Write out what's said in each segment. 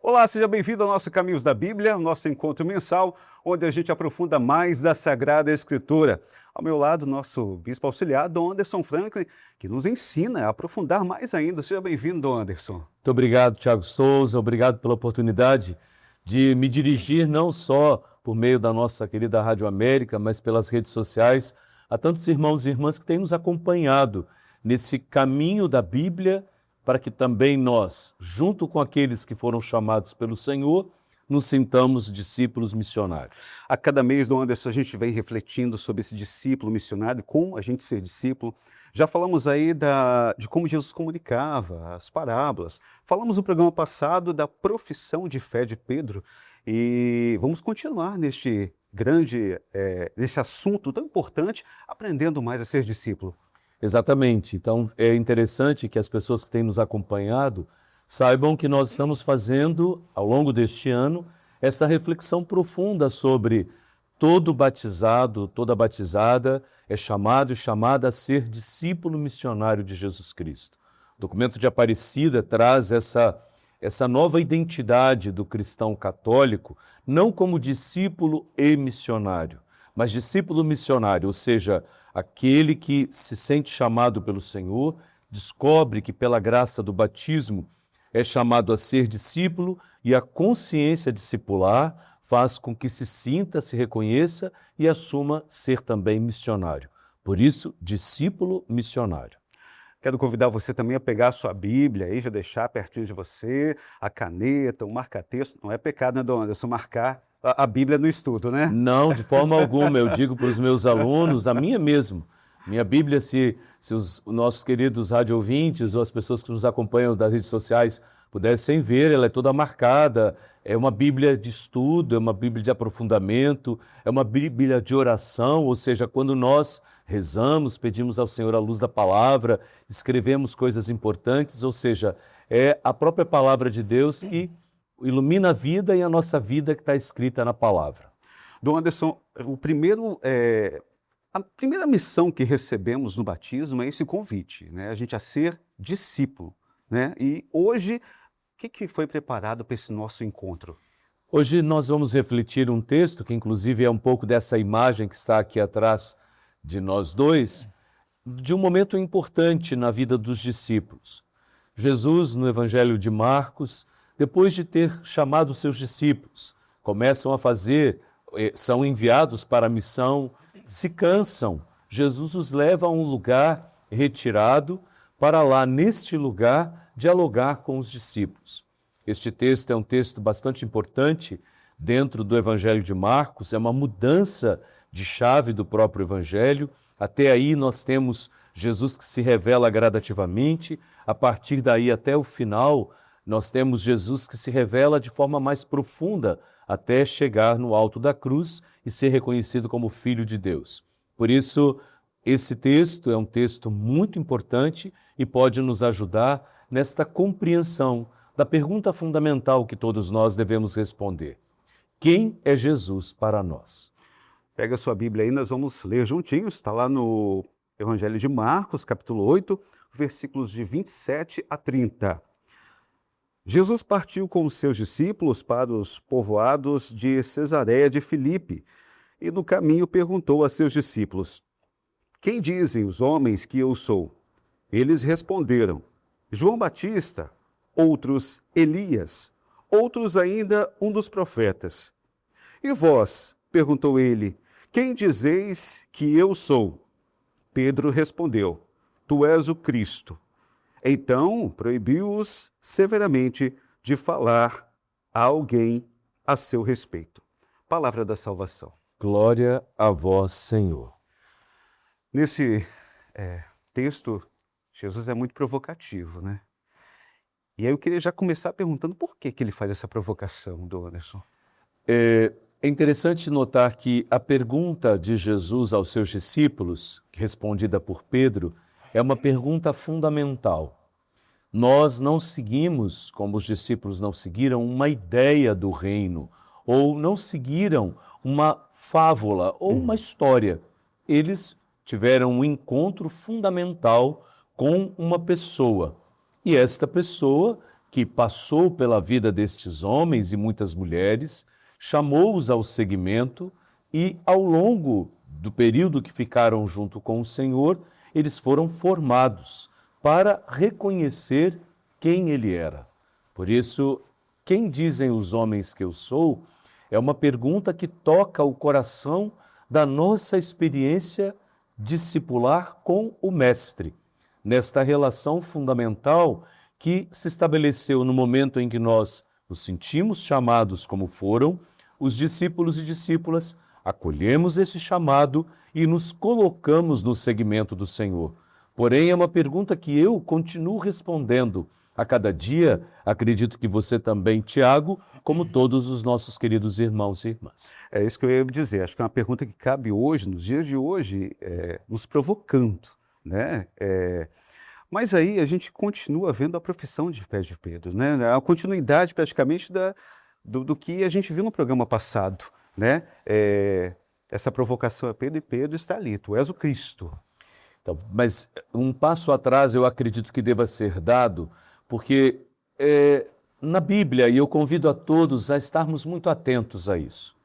Olá, seja bem-vindo ao nosso Caminhos da Bíblia, nosso encontro mensal, onde a gente aprofunda mais da Sagrada Escritura. Ao meu lado, nosso bispo auxiliar, Dom Anderson Franklin, que nos ensina a aprofundar mais ainda. Seja bem-vindo, Dom Anderson. Muito obrigado, Tiago Souza, obrigado pela oportunidade de me dirigir não só por meio da nossa querida Rádio América, mas pelas redes sociais, a tantos irmãos e irmãs que têm nos acompanhado nesse caminho da Bíblia, para que também nós, junto com aqueles que foram chamados pelo Senhor, nos sintamos discípulos missionários. A cada mês, Dom Anderson, a gente vem refletindo sobre esse discípulo missionário, como a gente ser discípulo. Já falamos aí de como Jesus comunicava, as parábolas. Falamos no programa passado da profissão de fé de Pedro e vamos continuar neste nesse assunto tão importante, aprendendo mais a ser discípulo. Exatamente. Então, é interessante que as pessoas que têm nos acompanhado saibam que nós estamos fazendo, ao longo deste ano, essa reflexão profunda sobre todo batizado, toda batizada é chamado e chamada a ser discípulo missionário de Jesus Cristo. O documento de Aparecida traz essa nova identidade do cristão católico, não como discípulo e missionário, mas discípulo missionário, ou seja, aquele que se sente chamado pelo Senhor, descobre que pela graça do batismo é chamado a ser discípulo e a consciência discipular faz com que se sinta, se reconheça e assuma ser também missionário. Por isso, discípulo missionário. Quero convidar você também a pegar a sua Bíblia aí, já deixar pertinho de você, a caneta, o marca-texto. Não é pecado, né, Dom Anderson, marcar a Bíblia no estudo, né? Não, de forma alguma. Eu digo para os meus alunos, a minha mesmo. Minha Bíblia, se os nossos queridos rádio-ouvintes ou as pessoas que nos acompanham das redes sociais pudessem ver, ela é toda marcada. É uma Bíblia de estudo, é uma Bíblia de aprofundamento, é uma Bíblia de oração, ou seja, quando nós rezamos, pedimos ao Senhor a luz da palavra, escrevemos coisas importantes, ou seja, é a própria palavra de Deus que ilumina a vida e a nossa vida que está escrita na palavra. Dom Anderson, a primeira missão que recebemos no batismo é esse convite, né? A gente a ser discípulo, né? E hoje, o que foi preparado para esse nosso encontro? Hoje nós vamos refletir um texto que inclusive é um pouco dessa imagem que está aqui atrás de nós dois, de um momento importante na vida dos discípulos. Jesus, no Evangelho de Marcos, depois de ter chamado seus discípulos, começam a são enviados para a missão, se cansam. Jesus os leva a um lugar retirado para lá, neste lugar, dialogar com os discípulos. Este texto é um texto bastante importante dentro do Evangelho de Marcos, é uma mudança de chave do próprio Evangelho. Até aí nós temos Jesus que se revela gradativamente, a partir daí até o final, nós temos Jesus que se revela de forma mais profunda até chegar no alto da cruz e ser reconhecido como Filho de Deus. Por isso, esse texto é um texto muito importante e pode nos ajudar nesta compreensão da pergunta fundamental que todos nós devemos responder. Quem é Jesus para nós? Pega a sua Bíblia aí, nós vamos ler juntinhos, está lá no Evangelho de Marcos, capítulo 8, versículos de 27 a 30. Jesus partiu com os seus discípulos para os povoados de Cesareia de Filipe e no caminho perguntou a seus discípulos: quem dizem os homens que eu sou? Eles responderam: João Batista, outros Elias, outros ainda um dos profetas. E vós? Perguntou ele: quem dizeis que eu sou? Pedro respondeu: tu és o Cristo. Então proibiu-os severamente de falar a alguém a seu respeito. Palavra da salvação. Glória a vós, Senhor. Nesse texto, Jesus é muito provocativo, né? E aí eu queria já começar perguntando por que ele faz essa provocação, Dom Anderson. É interessante notar que a pergunta de Jesus aos seus discípulos, respondida por Pedro, é uma pergunta fundamental. Nós não seguimos, como os discípulos não seguiram, uma ideia do reino, ou não seguiram uma fábula ou uma história. Eles tiveram um encontro fundamental com uma pessoa. E esta pessoa que passou pela vida destes homens e muitas mulheres, chamou-os ao seguimento e, ao longo do período que ficaram junto com o Senhor, eles foram formados para reconhecer quem Ele era. Por isso, quem dizem os homens que eu sou é uma pergunta que toca o coração da nossa experiência discipular com o Mestre, nesta relação fundamental que se estabeleceu no momento em que nós nos sentimos chamados como foram os discípulos e discípulas, acolhemos esse chamado e nos colocamos no segmento do Senhor. Porém, é uma pergunta que eu continuo respondendo a cada dia, acredito que você também, Tiago, como todos os nossos queridos irmãos e irmãs. É isso que eu ia dizer. Acho que é uma pergunta que cabe hoje, nos dias de hoje, nos provocando, né? Mas aí a gente continua vendo a profissão de fé de Pedro, né? A continuidade praticamente do que a gente viu no programa passado, né? Essa provocação a Pedro, e Pedro está ali, tu és o Cristo. Então, mas um passo atrás eu acredito que deva ser dado, porque na Bíblia, e eu convido a todos a estarmos muito atentos a isso.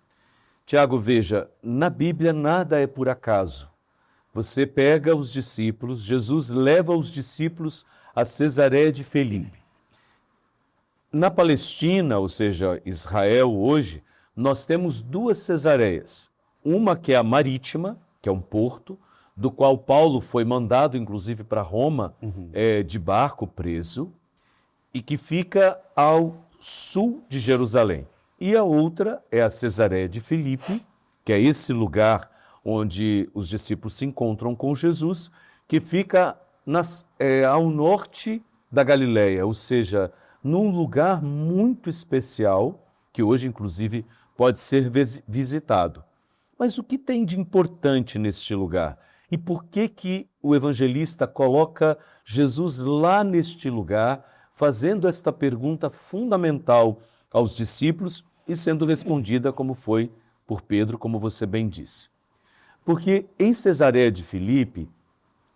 Tiago, veja, na Bíblia nada é por acaso. Você pega os discípulos, Jesus leva os discípulos a Cesareia de Filipe. Na Palestina, ou seja, Israel hoje, nós temos duas Cesareias. Uma que é a marítima, que é um porto, do qual Paulo foi mandado, inclusive, para Roma, de barco preso, e que fica ao sul de Jerusalém. E a outra é a Cesareia de Filipe, que é esse lugar onde os discípulos se encontram com Jesus, que fica ao norte da Galileia, ou seja, num lugar muito especial, que hoje, inclusive, pode ser visitado. Mas o que tem de importante neste lugar? E por que o evangelista coloca Jesus lá neste lugar, fazendo esta pergunta fundamental aos discípulos e sendo respondida como foi por Pedro, como você bem disse? Porque em Cesareia de Filipe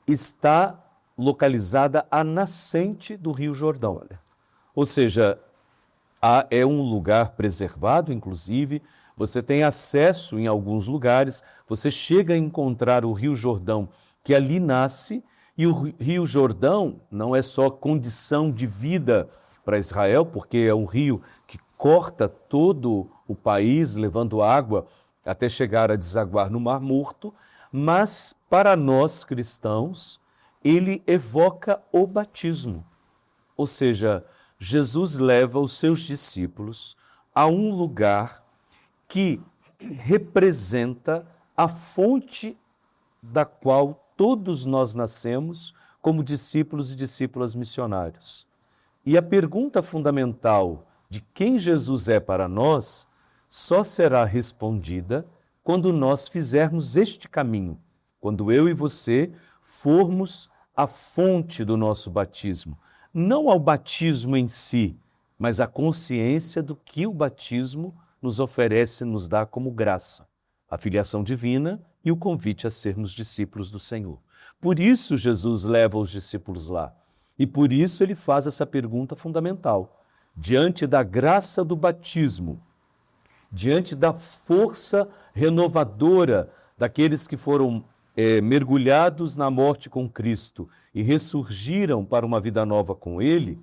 está localizada a nascente do Rio Jordão. Ou seja, é um lugar preservado, inclusive, você tem acesso em alguns lugares, você chega a encontrar o Rio Jordão, que ali nasce, e o Rio Jordão não é só condição de vida para Israel, porque é um rio que corta todo o país, levando água até chegar a desaguar no Mar Morto, mas para nós cristãos, ele evoca o batismo. Ou seja, Jesus leva os seus discípulos a um lugar que representa a fonte da qual todos nós nascemos como discípulos e discípulas missionários. E a pergunta fundamental de quem Jesus é para nós só será respondida quando nós fizermos este caminho, quando eu e você formos a fonte do nosso batismo. Não ao batismo em si, mas à consciência do que o batismo nos oferece, nos dá como graça, a filiação divina e o convite a sermos discípulos do Senhor. Por isso Jesus leva os discípulos lá e por isso ele faz essa pergunta fundamental. Diante da graça do batismo, diante da força renovadora daqueles que foram mergulhados na morte com Cristo e ressurgiram para uma vida nova com Ele,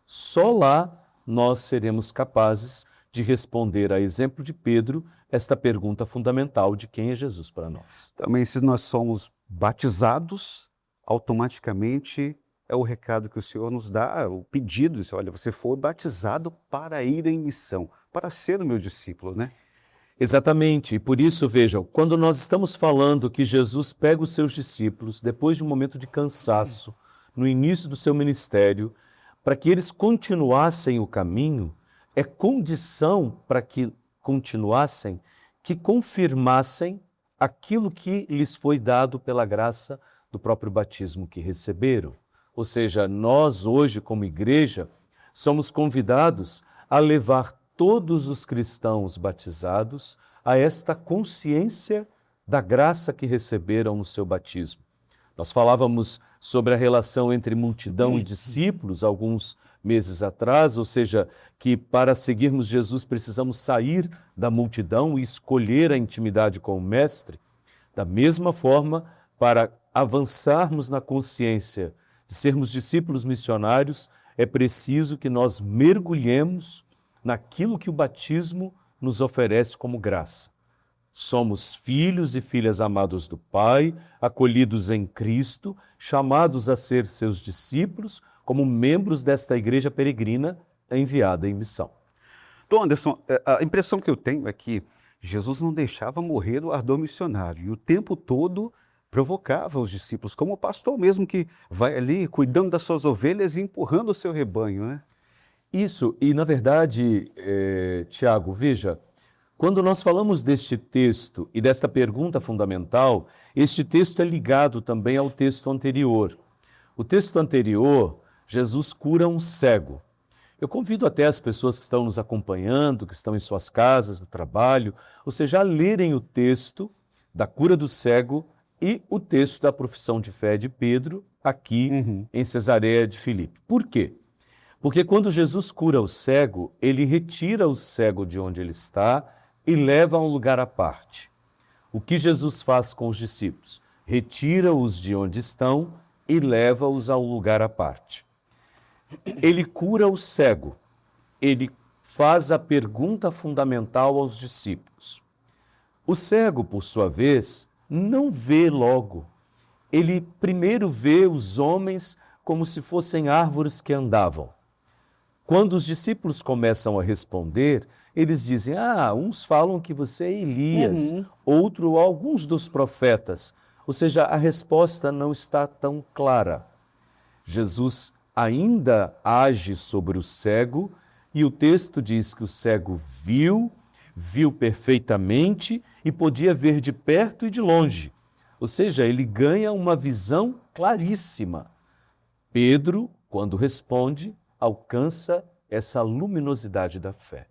só lá nós seremos capazes de responder, a exemplo de Pedro, esta pergunta fundamental de quem é Jesus para nós. Também, se nós somos batizados, automaticamente é o recado que o Senhor nos dá, o pedido, olha, você foi batizado para ir em missão, para ser o meu discípulo, né? Exatamente, e por isso, vejam, quando nós estamos falando que Jesus pega os seus discípulos, depois de um momento de cansaço, no início do seu ministério, para que eles continuassem o caminho, é condição para que continuassem, que confirmassem aquilo que lhes foi dado pela graça do próprio batismo que receberam. Ou seja, nós hoje, como igreja, somos convidados a levar todos os cristãos batizados a esta consciência da graça que receberam no seu batismo. Nós falávamos sobre a relação entre multidão e discípulos alguns meses atrás, ou seja, que para seguirmos Jesus precisamos sair da multidão e escolher a intimidade com o Mestre. Da mesma forma, para avançarmos na consciência de sermos discípulos missionários, é preciso que nós mergulhemos naquilo que o batismo nos oferece como graça. Somos filhos e filhas amados do Pai, acolhidos em Cristo, chamados a ser seus discípulos, como membros desta igreja peregrina enviada em missão. Dom Anderson, a impressão que eu tenho é que Jesus não deixava morrer do ardor missionário e o tempo todo provocava os discípulos, como o pastor mesmo que vai ali cuidando das suas ovelhas e empurrando o seu rebanho, né? Isso, e na verdade, Tiago, veja, quando nós falamos deste texto e desta pergunta fundamental, este texto é ligado também ao texto anterior. O texto anterior, Jesus cura um cego. Eu convido até as pessoas que estão nos acompanhando, que estão em suas casas, no trabalho, ou seja, a lerem o texto da cura do cego e o texto da profissão de fé de Pedro, aqui em Cesareia de Filipe. Por quê? Porque quando Jesus cura o cego, ele retira o cego de onde ele está e leva a um lugar à parte. O que Jesus faz com os discípulos? Retira-os de onde estão e leva-os a um lugar à parte. Ele cura o cego. Ele faz a pergunta fundamental aos discípulos. O cego, por sua vez, não vê logo. Ele primeiro vê os homens como se fossem árvores que andavam. Quando os discípulos começam a responder, eles dizem, uns falam que você é Elias, alguns dos profetas. Ou seja, a resposta não está tão clara. Jesus ainda age sobre o cego e o texto diz que o cego viu perfeitamente e podia ver de perto e de longe. Ou seja, ele ganha uma visão claríssima. Pedro, quando responde, alcança essa luminosidade da fé.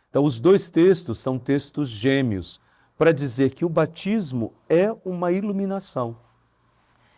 Então, os dois textos são textos gêmeos para dizer que o batismo é uma iluminação.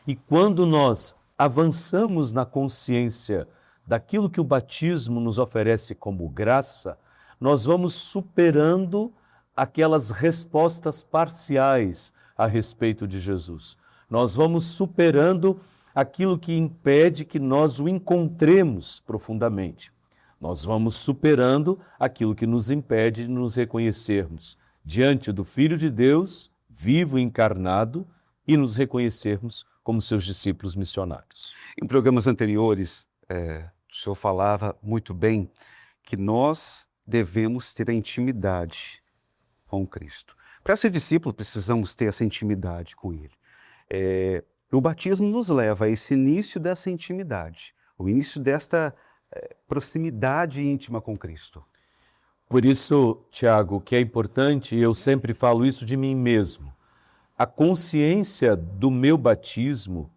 E quando nós avançamos na consciência daquilo que o batismo nos oferece como graça, nós vamos superando aquelas respostas parciais a respeito de Jesus. Nós vamos superando aquilo que impede que nós o encontremos profundamente. Nós vamos superando aquilo que nos impede de nos reconhecermos diante do Filho de Deus, vivo e encarnado, e nos reconhecermos como seus discípulos missionários. Em programas anteriores, o senhor falava muito bem que nós devemos ter a intimidade com Cristo. Para ser discípulo, precisamos ter essa intimidade com Ele. O batismo nos leva a esse início dessa intimidade, o início desta proximidade íntima com Cristo. Por isso, Tiago, que é importante, e eu sempre falo isso de mim mesmo, a consciência do meu batismo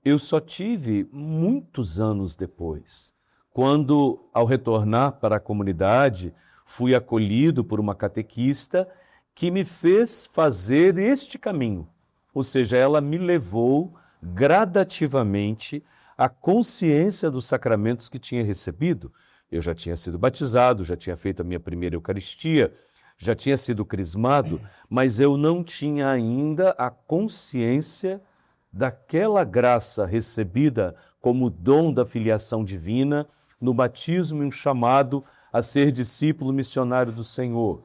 eu só tive muitos anos depois, quando, ao retornar para a comunidade, fui acolhido por uma catequista que me fez fazer este caminho. Ou seja, ela me levou gradativamente à consciência dos sacramentos que tinha recebido. Eu já tinha sido batizado, já tinha feito a minha primeira Eucaristia, já tinha sido crismado, mas eu não tinha ainda a consciência daquela graça recebida como dom da filiação divina no batismo e um chamado a ser discípulo missionário do Senhor.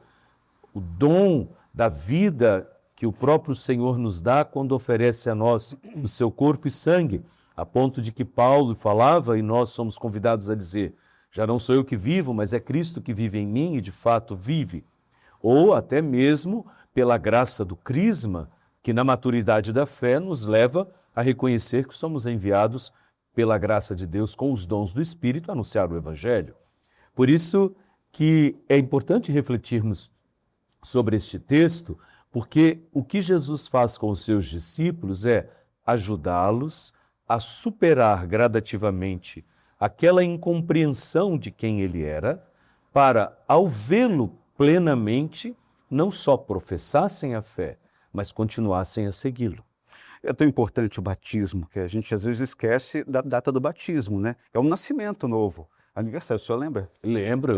O dom da vida que o próprio Senhor nos dá quando oferece a nós o seu corpo e sangue, a ponto de que Paulo falava, e nós somos convidados a dizer, já não sou eu que vivo, mas é Cristo que vive em mim e de fato vive. Ou até mesmo pela graça do crisma, que na maturidade da fé nos leva a reconhecer que somos enviados pela graça de Deus com os dons do Espírito a anunciar o Evangelho. Por isso que é importante refletirmos sobre este texto, porque o que Jesus faz com os seus discípulos é ajudá-los a superar gradativamente aquela incompreensão de quem ele era, para, ao vê-lo plenamente, não só professassem a fé, mas continuassem a segui-lo. É tão importante o batismo, que a gente às vezes esquece da data do batismo, né? É um nascimento novo. aniversário, o senhor lembra? Lembro.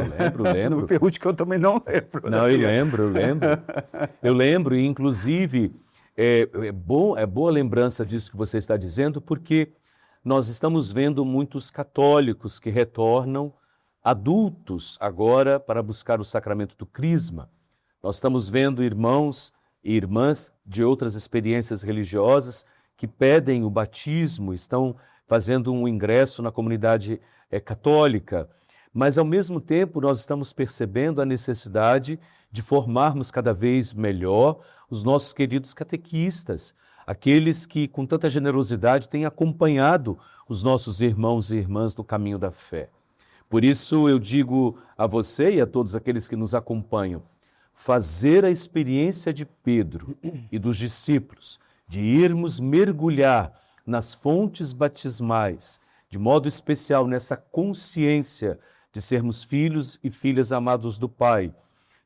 Não me pergunte que eu também não lembro. Não, eu lembro. Eu lembro, e inclusive, é boa a lembrança disso que você está dizendo, porque nós estamos vendo muitos católicos que retornam adultos agora para buscar o sacramento do crisma. Nós estamos vendo irmãos e irmãs de outras experiências religiosas que pedem o batismo, estão fazendo um ingresso na comunidade católica, mas ao mesmo tempo nós estamos percebendo a necessidade de formarmos cada vez melhor os nossos queridos catequistas, aqueles que com tanta generosidade têm acompanhado os nossos irmãos e irmãs no caminho da fé. Por isso eu digo a você e a todos aqueles que nos acompanham, fazer a experiência de Pedro e dos discípulos, de irmos mergulhar nas fontes batismais, de modo especial nessa consciência de sermos filhos e filhas amados do Pai,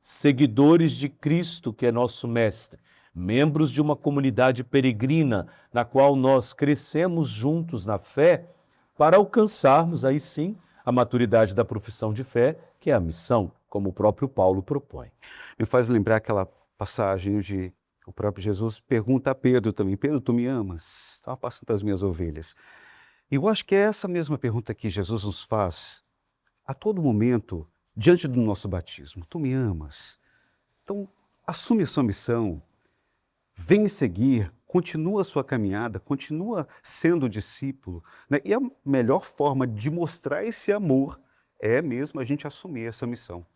seguidores de Cristo, que é nosso Mestre, membros de uma comunidade peregrina na qual nós crescemos juntos na fé, para alcançarmos aí sim a maturidade da profissão de fé, que é a missão, como o próprio Paulo propõe. Me faz lembrar aquela passagem onde o próprio Jesus pergunta a Pedro também, Pedro, tu me amas? Estava passando as minhas ovelhas. E eu acho que é essa mesma pergunta que Jesus nos faz a todo momento, diante do nosso batismo. Tu me amas? Então, assume a sua missão, vem me seguir, continua a sua caminhada, continua sendo discípulo, né? E a melhor forma de mostrar esse amor é mesmo a gente assumir essa missão.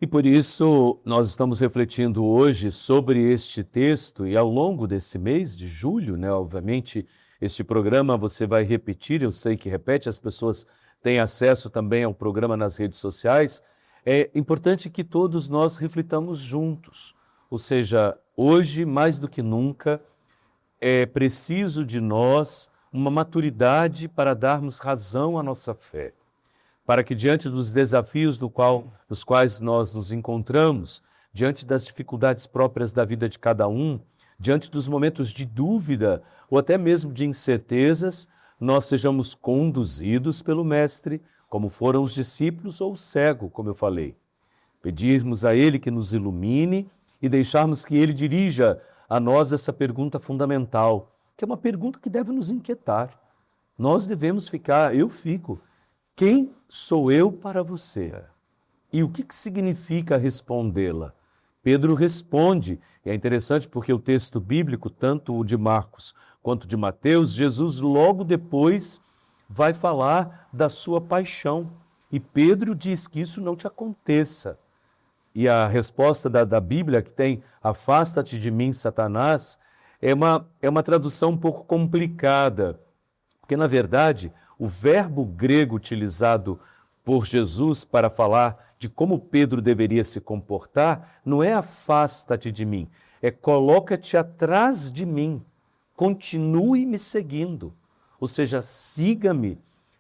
E por isso nós estamos refletindo hoje sobre este texto e ao longo desse mês de julho, né, obviamente, este programa você vai repetir, eu sei que repete, as pessoas têm acesso também ao programa nas redes sociais. É importante que todos nós reflitamos juntos, ou seja, hoje mais do que nunca é preciso de nós uma maturidade para darmos razão à nossa fé, para que diante dos desafios nos quais nós nos encontramos, diante das dificuldades próprias da vida de cada um, diante dos momentos de dúvida ou até mesmo de incertezas, nós sejamos conduzidos pelo Mestre, como foram os discípulos ou o cego, como eu falei. Pedirmos a Ele que nos ilumine e deixarmos que Ele dirija a nós essa pergunta fundamental, que é uma pergunta que deve nos inquietar. Nós devemos eu fico, quem sou eu para você? E o que significa respondê-la? Pedro responde, e é interessante porque o texto bíblico, tanto o de Marcos quanto de Mateus, Jesus logo depois vai falar da sua paixão. E Pedro diz que isso não te aconteça. E a resposta da Bíblia, que tem afasta-te de mim, Satanás, é uma tradução um pouco complicada, porque na verdade o verbo grego utilizado por Jesus para falar de como Pedro deveria se comportar não é afasta-te de mim, é coloca-te atrás de mim, continue me seguindo, ou seja, siga-me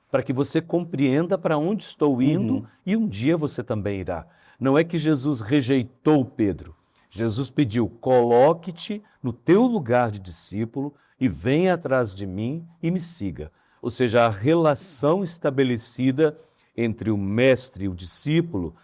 para que você compreenda para onde estou indo e um dia você também irá. Não é que Jesus rejeitou Pedro, Jesus pediu, coloque-te no teu lugar de discípulo e venha atrás de mim e me siga. Ou seja, a relação estabelecida entre o mestre e o discípulo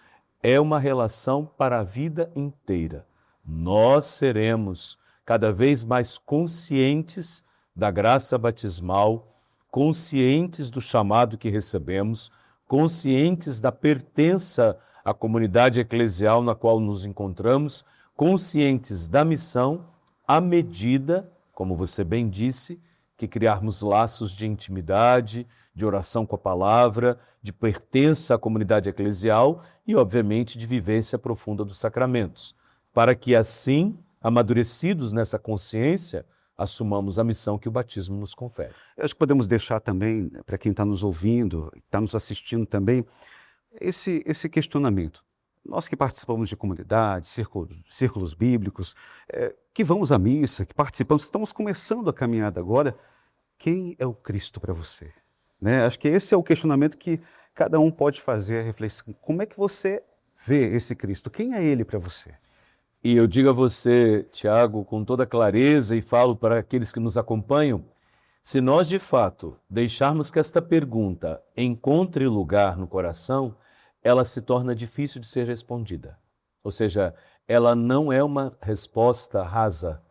é uma relação para a vida inteira. Nós seremos cada vez mais conscientes da graça batismal, conscientes do chamado que recebemos, conscientes da pertença à comunidade eclesial na qual nos encontramos, conscientes da missão, à medida, como você bem disse, que criarmos laços de intimidade, de oração com a palavra, de pertença à comunidade eclesial e, obviamente, de vivência profunda dos sacramentos, para que assim, amadurecidos nessa consciência, assumamos a missão que o batismo nos confere. Eu acho que podemos deixar também, para quem está nos ouvindo, está nos assistindo também, esse questionamento. Nós que participamos de comunidades, círculos bíblicos, que vamos à missa, que participamos, que estamos começando a caminhada agora, quem é o Cristo para você? Né? Acho que esse é o questionamento que cada um pode fazer a reflexão. Como é que você vê esse Cristo? Quem é Ele para você? E eu digo a você, Tiago, com toda clareza e falo para aqueles que nos acompanham, Se nós, de fato, deixarmos que esta pergunta encontre lugar no coração, ela se torna difícil de ser respondida. Ou seja, ela não é uma resposta rasa.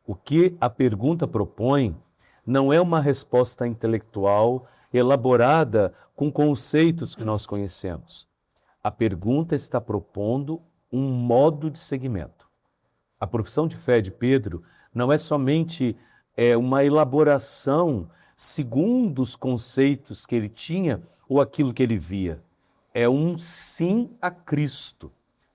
O que a pergunta propõe não é uma resposta intelectual elaborada com conceitos que nós conhecemos. A pergunta está propondo um modo de seguimento. A profissão de fé de Pedro não é somente uma elaboração segundo os conceitos que ele tinha ou aquilo que ele via. É um sim a Cristo.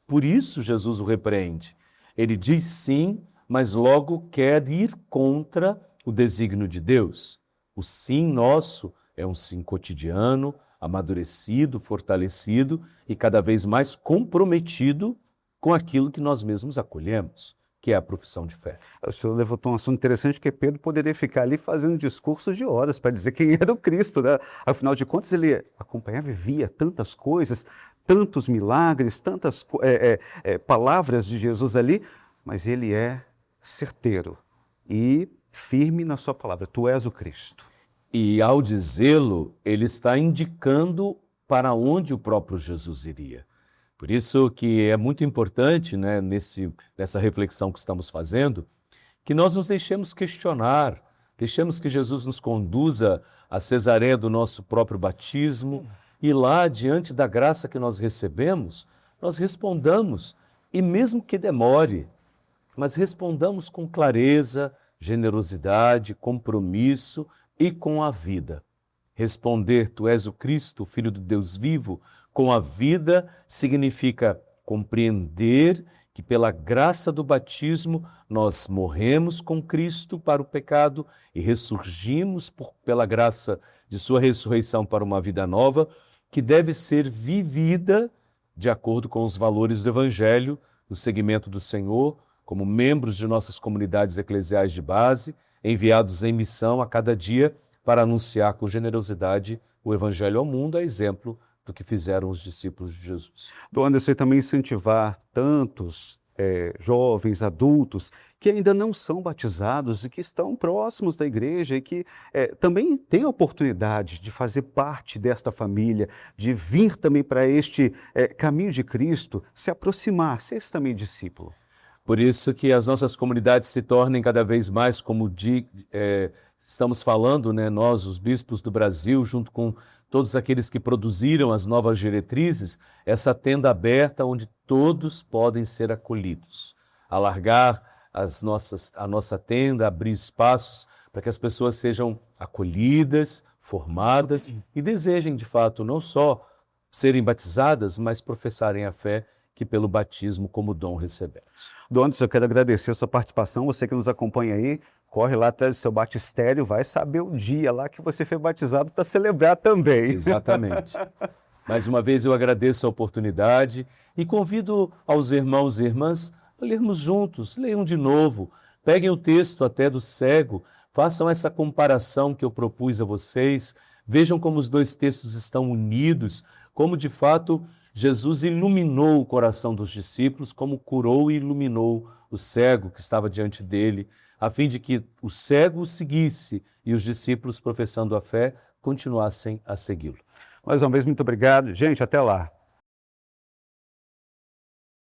Por isso Jesus o repreende. Ele diz sim, mas logo quer ir contra o desígnio de Deus. O sim nosso é um sim cotidiano, amadurecido, fortalecido e cada vez mais comprometido com aquilo que nós mesmos acolhemos, que é a profissão de fé. O senhor levantou um assunto interessante, que Pedro poderia ficar ali fazendo discursos de horas para dizer quem era o Cristo, né? Afinal de contas, ele acompanhava e via tantas coisas, tantos milagres, tantas palavras de Jesus ali, mas ele é certeiro e firme na sua palavra. Tu és o Cristo. E ao dizê-lo, ele está indicando para onde o próprio Jesus iria. Por isso que é muito importante, né, nessa reflexão que estamos fazendo, que nós nos deixemos questionar, deixemos que Jesus nos conduza a Cesareia do nosso próprio batismo e lá, diante da graça que nós recebemos, nós respondamos, e mesmo que demore, mas respondamos com clareza, generosidade, compromisso e com a vida. Responder, tu és o Cristo, Filho do Deus vivo, com a vida significa compreender que pela graça do batismo nós morremos com Cristo para o pecado e ressurgimos pela graça de sua ressurreição para uma vida nova, que deve ser vivida de acordo com os valores do Evangelho, no seguimento do Senhor, como membros de nossas comunidades eclesiais de base, enviados em missão a cada dia para anunciar com generosidade o Evangelho ao mundo, a exemplo do que fizeram os discípulos de Jesus. Dom Anderson, e também incentivar tantos jovens, adultos, que ainda não são batizados e que estão próximos da igreja e que também têm a oportunidade de fazer parte desta família, de vir também para este caminho de Cristo, se aproximar, ser esse também discípulo. Por isso que as nossas comunidades se tornem cada vez mais, como estamos falando, né, nós, os bispos do Brasil, junto com todos aqueles que produziram as novas diretrizes, essa tenda aberta onde todos podem ser acolhidos. Alargar a nossa tenda, abrir espaços para que as pessoas sejam acolhidas, formadas e desejem, de fato, não só serem batizadas, mas professarem a fé que pelo batismo como dom recebemos. Dom Anderson, eu quero agradecer a sua participação, você que nos acompanha aí, corre lá atrás do seu batistério, vai saber o dia lá que você foi batizado para celebrar também. Exatamente. Mais uma vez eu agradeço a oportunidade e convido aos irmãos e irmãs a lermos juntos, leiam de novo, peguem o texto até do cego, façam essa comparação que eu propus a vocês, vejam como os dois textos estão unidos, como de fato Jesus iluminou o coração dos discípulos, como curou e iluminou o cego que estava diante dele, a fim de que o cego o seguisse e os discípulos, professando a fé, continuassem a segui-lo. Mais uma vez, muito obrigado. Gente, até lá.